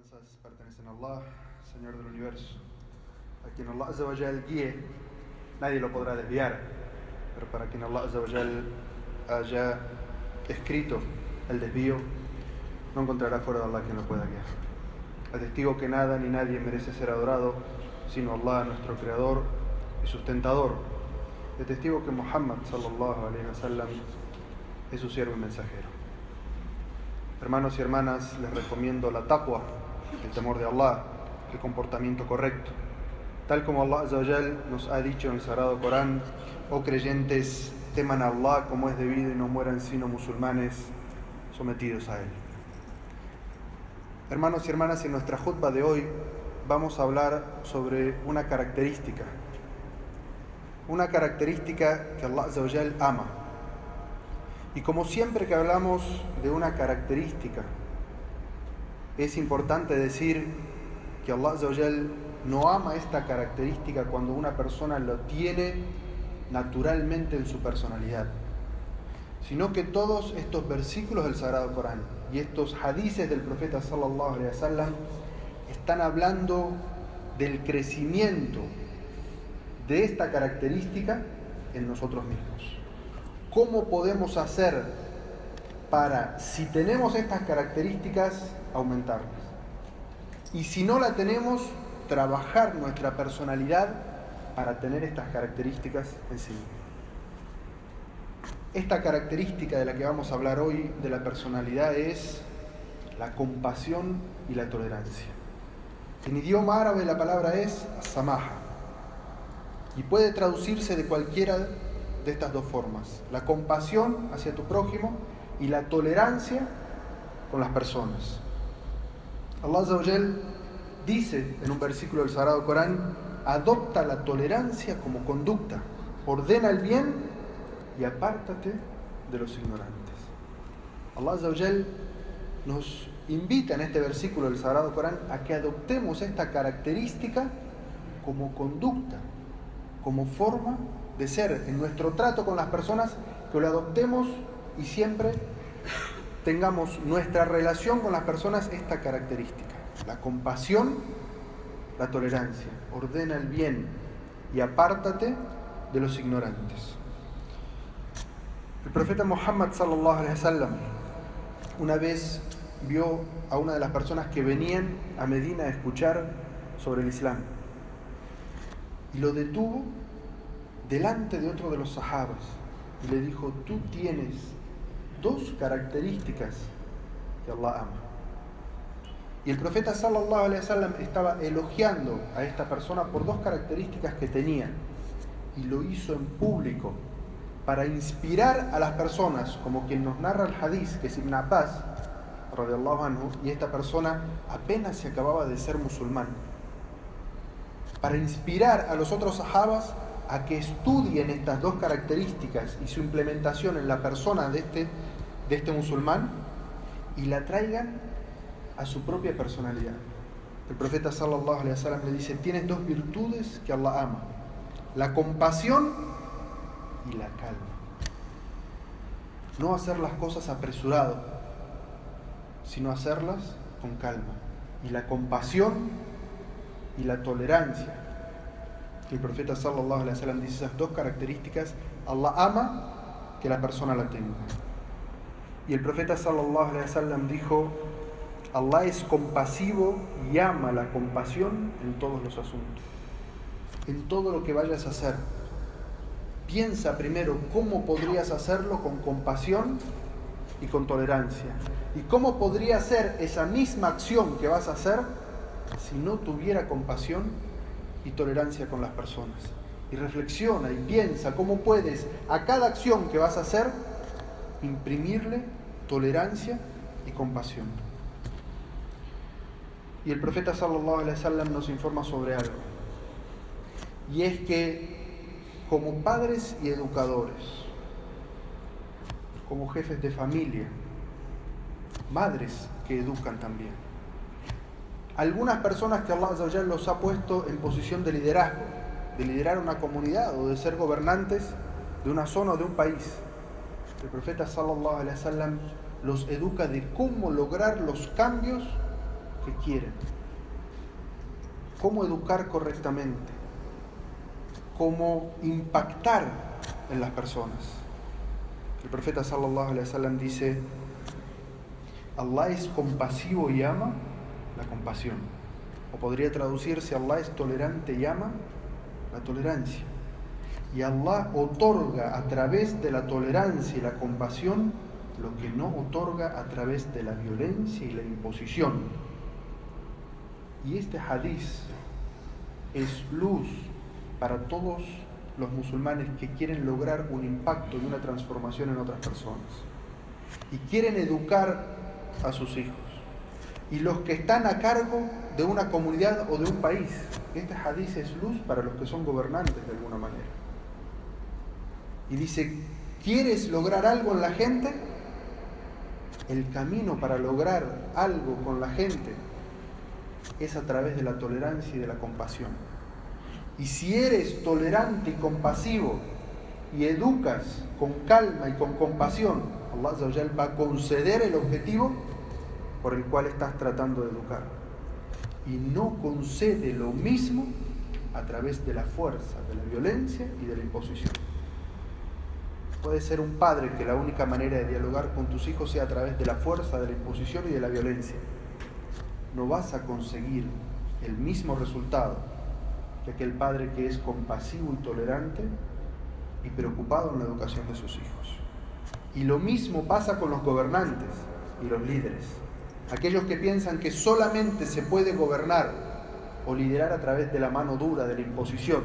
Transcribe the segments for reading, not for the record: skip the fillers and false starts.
alabanzas pertenecen a Allah, Señor del universo. A quien Allah Azza wa Jal guíe, nadie lo podrá desviar. Pero para quien Allah Azza wa Jal haya escrito el desvío, no encontrará fuera de Allah quien lo pueda guiar. Atestigo que nada ni nadie merece ser adorado, sino Allah, nuestro Creador y sustentador. Atestigo que Muhammad sallallahu alaihi wasallam es su siervo y mensajero. Hermanos y hermanas, les recomiendo la taqwa, el temor de Allah, el comportamiento correcto. Tal como Allah Azza wa Jal nos ha dicho en el Sagrado Corán: oh creyentes, teman a Allah como es debido y no mueran sino musulmanes sometidos a Él. Hermanos y hermanas, en nuestra khutbah de hoy vamos a hablar sobre una característica que Allah Azza wa Jal ama. Y como siempre que hablamos de una característica, es importante decir que Allah Azza wa Jal no ama esta característica cuando una persona lo tiene naturalmente en su personalidad, sino que todos estos versículos del Sagrado Corán y estos hadices del profeta sallallahu alaihi wasallam están hablando del crecimiento de esta característica en nosotros mismos. ¿Cómo podemos hacer para, si tenemos estas características, aumentarlas? Y si no la tenemos, trabajar nuestra personalidad para tener estas características en sí. Esta característica de la que vamos a hablar hoy de la personalidad es la compasión y la tolerancia. En idioma árabe la palabra es samaha y puede traducirse de cualquiera de estas dos formas: la compasión hacia tu prójimo y la tolerancia con las personas. Allah Azza wa Jal dice en un versículo del Sagrado Corán: adopta la tolerancia como conducta, ordena el bien y apártate de los ignorantes. Allah Azza wa Jal nos invita en este versículo del Sagrado Corán a que adoptemos esta característica como conducta, como forma de ser en nuestro trato con las personas, que lo adoptemos y siempre tengamos nuestra relación con las personas esta característica: la compasión, la tolerancia, ordena el bien y apártate de los ignorantes. El profeta Muhammad sallallahu alaihi wasallam una vez vio a una de las personas que venían a Medina a escuchar sobre el Islam y lo detuvo delante de otro de los sahabas y le dijo: tú tienes dos características que Allah ama. Y el profeta sallallahu alaihi wasallam estaba elogiando a esta persona por dos características que tenía, y lo hizo en público para inspirar a las personas, como quien nos narra el hadith, que es Ibn Abbas radiyallahu anhu, y esta persona apenas se acababa de ser musulmán, para inspirar a los otros sahabas a que estudien estas dos características y su implementación en la persona de este musulmán y la traigan a su propia personalidad. El profeta sallallahu alaihi wasallam le dice: tienes dos virtudes que Allah ama: la compasión y la calma. No hacer las cosas apresurado, sino hacerlas con calma. Y la compasión y la tolerancia. El profeta sallallahu alaihi wasallam dice: esas dos características Allah ama que la persona la tenga. Y el profeta sallallahu alaihi wasallam dijo: Allah es compasivo y ama la compasión en todos los asuntos. En todo lo que vayas a hacer, piensa primero cómo podrías hacerlo con compasión y con tolerancia. Y cómo podría ser esa misma acción que vas a hacer si no tuviera compasión y tolerancia con las personas. Y reflexiona y piensa cómo puedes a cada acción que vas a hacer imprimirle tolerancia y compasión. Y el profeta sallallahu alaihi wasallam nos informa sobre algo, y es que como padres y educadores, como jefes de familia, madres que educan también, algunas personas que Allah Azza wa Jal los ha puesto en posición de liderazgo, de liderar una comunidad o de ser gobernantes de una zona o de un país, el profeta sallallahu alaihi wasallam los educa de cómo lograr los cambios que quieren. Cómo educar correctamente, cómo impactar en las personas. El profeta sallallahu alaihi wasallam dice: Allah es compasivo y ama la compasión. O podría traducirse: Allah es tolerante y ama la tolerancia. Y Allah otorga a través de la tolerancia y la compasión lo que no otorga a través de la violencia y la imposición. Y este hadiz es luz para todos los musulmanes que quieren lograr un impacto y una transformación en otras personas y quieren educar a sus hijos, y los que están a cargo de una comunidad o de un país. Este hadiz es luz para los que son gobernantes de alguna manera. Y dice: ¿quieres lograr algo en la gente? El camino para lograr algo con la gente es a través de la tolerancia y de la compasión. Y si eres tolerante y compasivo y educas con calma y con compasión, Allah Azza wa Jal va a conceder el objetivo por el cual estás tratando de educar. Y no concede lo mismo a través de la fuerza, de la violencia y de la imposición. Puede ser un padre que la única manera de dialogar con tus hijos sea a través de la fuerza, de la imposición y de la violencia. No vas a conseguir el mismo resultado que aquel padre que es compasivo y tolerante y preocupado en la educación de sus hijos. Y lo mismo pasa con los gobernantes y los líderes. Aquellos que piensan que solamente se puede gobernar o liderar a través de la mano dura, de la imposición,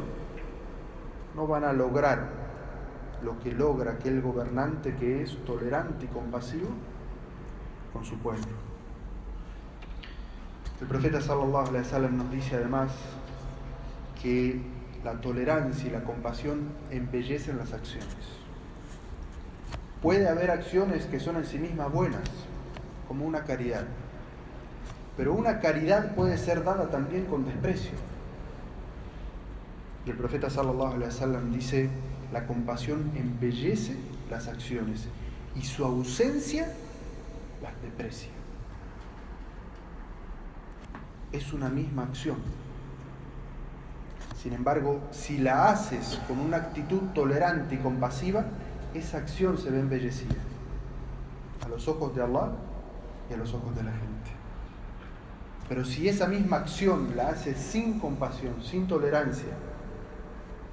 no van a lograr lo que logra aquel gobernante que es tolerante y compasivo con su pueblo. El profeta sallallahu alaihi wasallam nos dice además que la tolerancia y la compasión embellecen las acciones. Puede haber acciones que son en sí mismas buenas, como una caridad, pero una caridad puede ser dada también con desprecio. Y el profeta sallallahu alaihi wasallam dice: la compasión embellece las acciones y su ausencia las deprecia. Es una misma acción. Sin embargo, si la haces con una actitud tolerante y compasiva, esa acción se ve embellecida a los ojos de Allah y a los ojos de la gente. Pero si esa misma acción la haces sin compasión, sin tolerancia,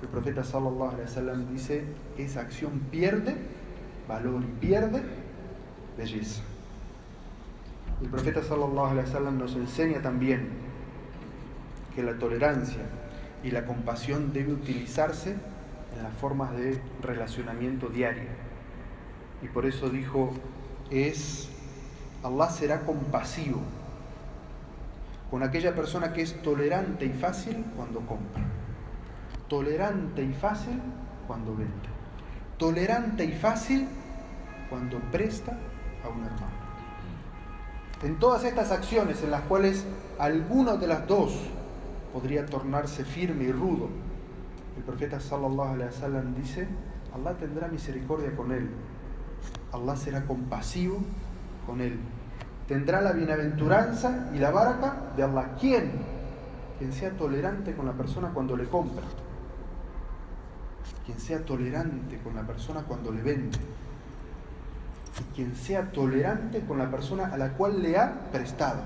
el profeta sallallahu alaihi wasallam dice: esa acción pierde valor y pierde belleza. El profeta sallallahu alaihi wasallam nos enseña también que la tolerancia y la compasión debe utilizarse en las formas de relacionamiento diario. Y por eso dijo: Allah será compasivo con aquella persona que es tolerante y fácil cuando compra, tolerante y fácil cuando vende, tolerante y fácil cuando presta a un hermano. En todas estas acciones en las cuales alguno de las dos podría tornarse firme y rudo, el profeta sallallahu alaihi wasallam dice: Allah tendrá misericordia con él, Allah será compasivo con él, tendrá la bienaventuranza y la baraka de Allah. ¿Quién? Quien sea tolerante con la persona cuando le compra, quien sea tolerante con la persona cuando le vende, y quien sea tolerante con la persona a la cual le ha prestado.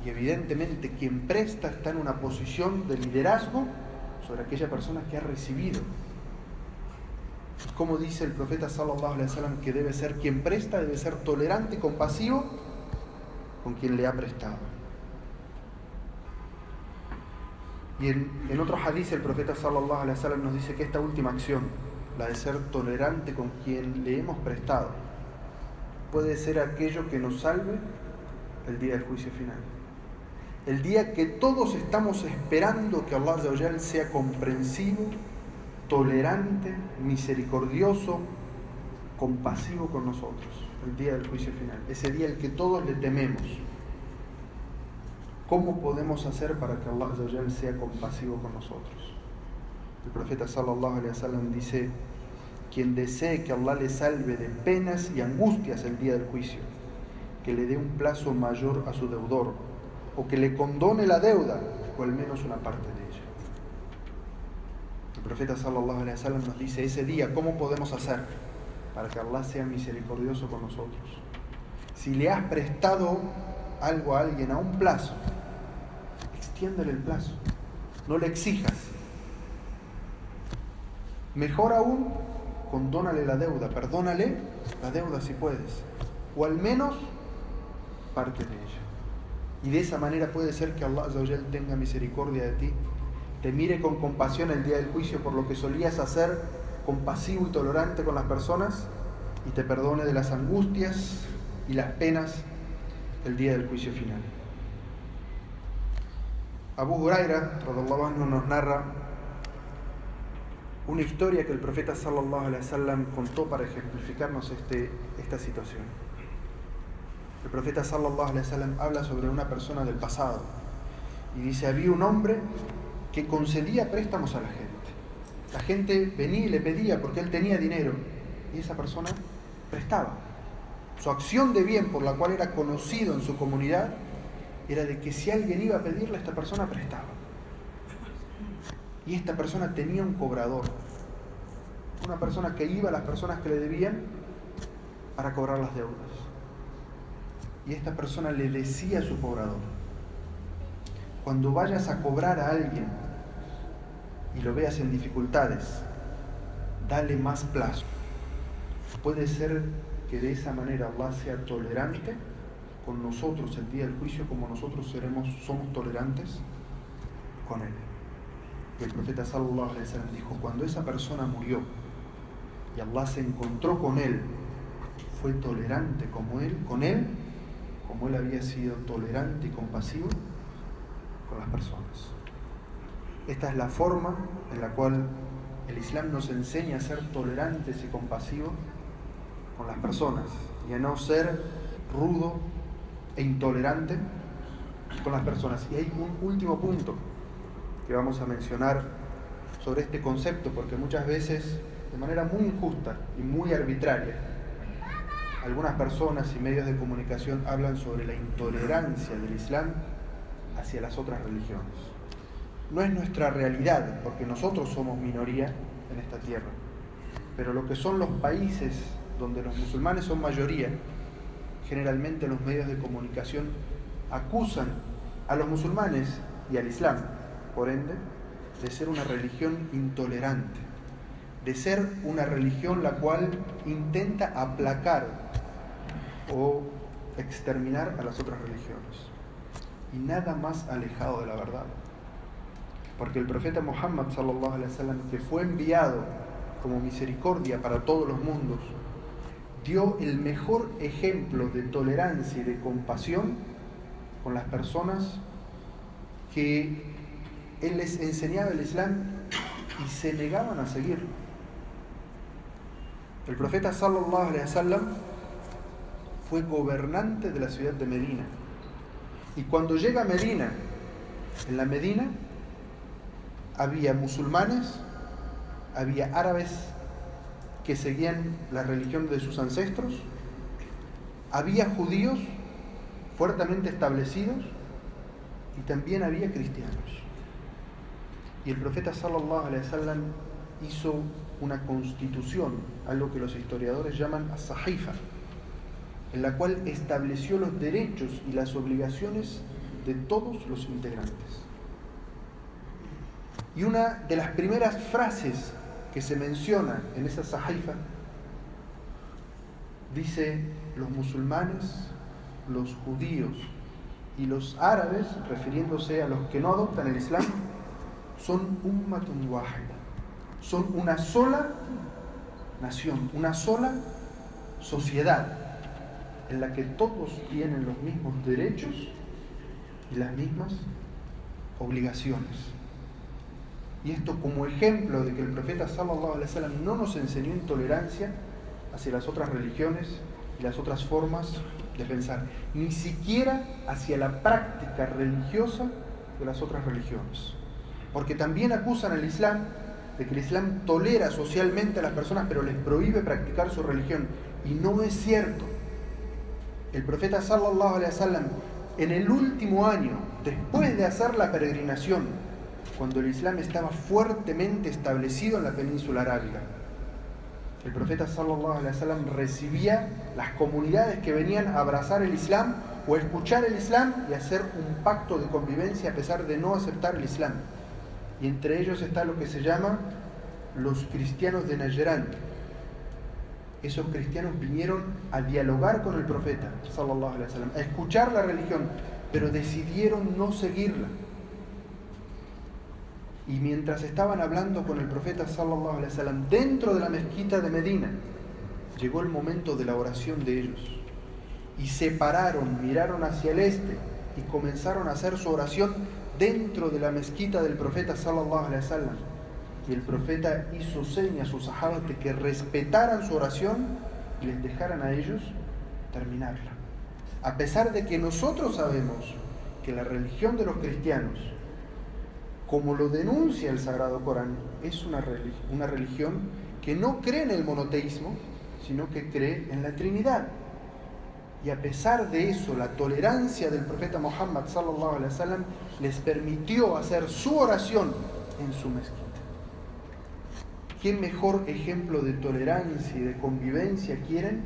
Y evidentemente quien presta está en una posición de liderazgo sobre aquella persona que ha recibido. Y como dice el profeta sallallahu alaihi wasallam que debe ser quien presta, debe ser tolerante y compasivo con quien le ha prestado. Y en otro hadith el profeta sallallahu alaihi wasallam nos dice que esta última acción, la de ser tolerante con quien le hemos prestado, puede ser aquello que nos salve el día del juicio final. El día que todos estamos esperando que Allah Azza wa Jal sea comprensivo, tolerante, misericordioso, compasivo con nosotros. El día del juicio final. Ese día el que todos le tememos. ¿Cómo podemos hacer para que Allah Azza wa Jal sea compasivo con nosotros? El profeta sallallahu alaihi wasallam dice: quien desee que Allah le salve de penas y angustias el día del juicio, que le dé un plazo mayor a su deudor, o que le condone la deuda, o al menos una parte de ella. El profeta sallallahu alaihi wasallam nos dice, ese día, ¿cómo podemos hacer para que Allah sea misericordioso con nosotros? Si le has prestado algo a alguien a un plazo, extiéndele el plazo, no le exijas. Mejor aún, condónale la deuda, perdónale la deuda si puedes, o al menos parte de ella. Y de esa manera puede ser que Allah Azza wa Jal tenga misericordia de ti, te mire con compasión el día del juicio por lo que solías hacer, compasivo y tolerante con las personas, y te perdone de las angustias y las penas el día del juicio final. Abu Huraira radhiyallahu anhu nos narra una historia que el profeta sallallahu alaihi wasallam contó para ejemplificarnos esta situación. El profeta sallallahu alaihi wasallam habla sobre una persona del pasado y dice, había un hombre que concedía préstamos a la gente. La gente venía y le pedía porque él tenía dinero y esa persona prestaba. Su acción de bien por la cual era conocido en su comunidad era de que si alguien iba a pedirle, esta persona prestaba. Y esta persona tenía un cobrador, una persona que iba a las personas que le debían para cobrar las deudas. Y esta persona le decía a su cobrador, cuando vayas a cobrar a alguien y lo veas en dificultades, dale más plazo. Puede ser que de esa manera Allah sea tolerante con nosotros el día del juicio, como nosotros somos tolerantes con él. Y el profeta sallallahu alaihi wasallam dijo, cuando esa persona murió y Allah se encontró con él, fue tolerante con él como él había sido tolerante y compasivo con las personas. Esta es la forma en la cual el Islam nos enseña a ser tolerantes y compasivos con las personas y a no ser rudo e intolerante con las personas. Y hay un último punto que vamos a mencionar sobre este concepto, porque muchas veces, de manera muy injusta y muy arbitraria, algunas personas y medios de comunicación hablan sobre la intolerancia del Islam hacia las otras religiones. No es nuestra realidad, porque nosotros somos minoría en esta tierra, pero lo que son los países donde los musulmanes son mayoría, generalmente los medios de comunicación acusan a los musulmanes y al Islam, por ende, de ser una religión intolerante, de ser una religión la cual intenta aplacar o exterminar a las otras religiones. Y nada más alejado de la verdad. Porque el profeta Muhammad sallallahu alaihi wasallam, que fue enviado como misericordia para todos los mundos, dio el mejor ejemplo de tolerancia y de compasión con las personas que él les enseñaba el Islam y se negaban a seguirlo. El profeta sallallahu alaihi wasallam fue gobernante de la ciudad de Medina. Y cuando llega a Medina, en la Medina había musulmanes, había árabes que seguían la religión de sus ancestros, había judíos fuertemente establecidos y también había cristianos. Y el profeta sallallahu alaihi wasallam hizo una constitución, algo que los historiadores llaman as-sahifa, en la cual estableció los derechos y las obligaciones de todos los integrantes. Y una de las primeras frases que se menciona en esa sahifa dice: los musulmanes, los judíos y los árabes, refiriéndose a los que no adoptan el Islam, son ummatun wahida, son una sola nación, una sola sociedad en la que todos tienen los mismos derechos y las mismas obligaciones. Y esto como ejemplo de que el profeta sallallahu alaihi wasallam no nos enseñó intolerancia hacia las otras religiones y las otras formas de pensar, ni siquiera hacia la práctica religiosa de las otras religiones. Porque también acusan al Islam de que el Islam tolera socialmente a las personas, pero les prohíbe practicar su religión. Y no es cierto. El profeta sallallahu alaihi wasallam, en el último año, después de hacer la peregrinación, cuando el Islam estaba fuertemente establecido en la península arábiga, el profeta sallallahu alaihi wasallam recibía las comunidades que venían a abrazar el Islam o a escuchar el Islam y hacer un pacto de convivencia a pesar de no aceptar el Islam. Y entre ellos está lo que se llama los cristianos de Najrán. Esos cristianos vinieron a dialogar con el profeta sallallahu alaihi wasallam, a escuchar la religión, pero decidieron no seguirla. Y mientras estaban hablando con el profeta sallallahu alaihi wasallam dentro de la mezquita de Medina, llegó el momento de la oración de ellos. Y se pararon, miraron hacia el este y comenzaron a hacer su oración dentro de la mezquita del profeta sallallahu alaihi wasallam. Y el profeta hizo señas a sus sahabas de que respetaran su oración y les dejaran a ellos terminarla. A pesar de que nosotros sabemos que la religión de los cristianos, como lo denuncia el Sagrado Corán, es una religión que no cree en el monoteísmo, sino que cree en la Trinidad. Y a pesar de eso, la tolerancia del profeta Muhammad sallallahu alaihi wasallam les permitió hacer su oración en su mezquita. ¿Qué mejor ejemplo de tolerancia y de convivencia quieren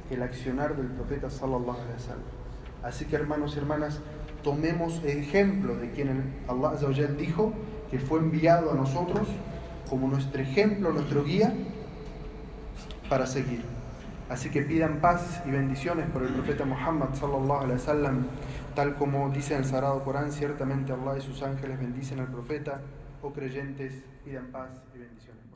que el accionar del profeta sallallahu alaihi wasallam? Así que, hermanos y hermanas, tomemos ejemplo de quien Allah Azza wa Jal dijo que fue enviado a nosotros como nuestro ejemplo, nuestro guía para seguir. Así que pidan paz y bendiciones por el profeta Muhammad sallallahu alaihi wasallam, tal como dice en el Sagrado Corán: ciertamente Allah y sus ángeles bendicen al profeta. Oh creyentes, pidan paz y bendiciones.